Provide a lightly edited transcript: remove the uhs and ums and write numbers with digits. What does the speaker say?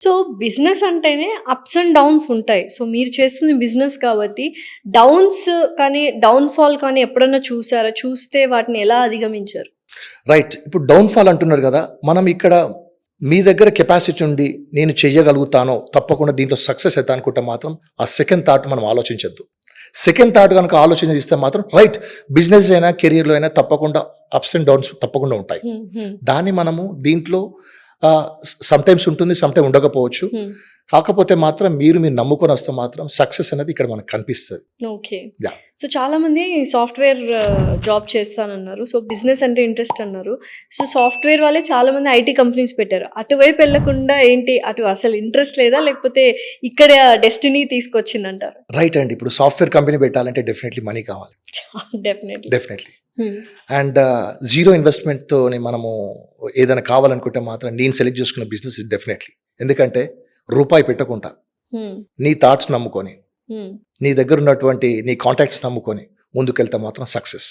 So, business అంటేనే ups and downs ఉంటాయి. So, మీరు చేస్తుంది బిజినెస్ కాబట్టి డౌన్స్ కానీ, డౌన్‌ఫాల్ కానీ ఎప్పుడన్నా చూసారా? చూస్తే వాటిని ఎలా అధిగమించారు? రైట్. ఇప్పుడు డౌన్‌ఫాల్ అంటున్నారు గదా! మనం ఇక్కడ మీ దగ్గర కెపాసిటీ ఉండి నేను చెయ్యగలుగుతాను, తప్పకుండా దీంట్లో సక్సెస్ అయితా అనుకుంటే మాత్రం ఆ సెకండ్ థాట్ మనం ఆలోచించొద్దు. సెకండ్ థాట్ గనక ఆలోచన చేస్తే మాత్రం రైట్, బిజినెస్ అయినా, కెరియర్‌లో అయినా తప్పకుండా అప్స్ అండ్ డౌన్స్ తప్పకుండా ఉంటాయి. హ్మ్. హ్మ్. దాన్ని మనము దీంట్లో సమ్‌టైమ్స్ ఉంటుంది, సమ్‌టైమ్ ఉండకపోవచ్చు. హ్మ్. కాకపోతే మాత్రం మీరు నమ్ముకొని వస్తే మాత్రం సక్సెస్ అనేది ఇక్కడ మనకు కనిపిస్తది. ఓకే. యాహ్! సో, చాలామంది సాఫ్ట్‌వేర్ జాబ్ చేస్తానన్నారు. సో, బిజినెస్ అంటే ఇంట్రెస్ట్ అన్నారు. సో, సాఫ్ట్‌వేర్ వాళ్ళే చాలామంది ఐటీ కంపెనీస్ పెట్టారు. అటువైపు ఎళ్ళకుండా ఏంటి? అటు అసలు ఇంట్రెస్ట్ లేదా? లేకపోతే ఇక్కడ డెస్టినీ తీసుకొచ్చిందంటారా? రైట్ అండి. ఇప్పుడు సాఫ్ట్‌వేర్ కంపెనీ పెట్టాలంటే డెఫినైట్‌లీ మనీ కావాలి. డెఫినెట్‌లీ. డెఫినైట్‌లీ. హ్మ్. అండ్ జీరో ఇన్వెస్ట్‌మెంట్‌తోని మనము ఏదైనా కావాలనుకుంటే మాత్రం నేను సెలెక్ట్ చేసుకున్న బిజినెస్ డెఫినైట్‌లీ. ఎందుకంటే రూపాయి పెట్టకుండా హ్మ్. నీ థాట్స్ నమ్ముకొని, హ్మ్. నీ దగ్గర ఉన్నటువంటి నీ కాంటాక్ట్స్ నమ్ముకొని ముందుకెళ్తే మాత్రం సక్సెస్.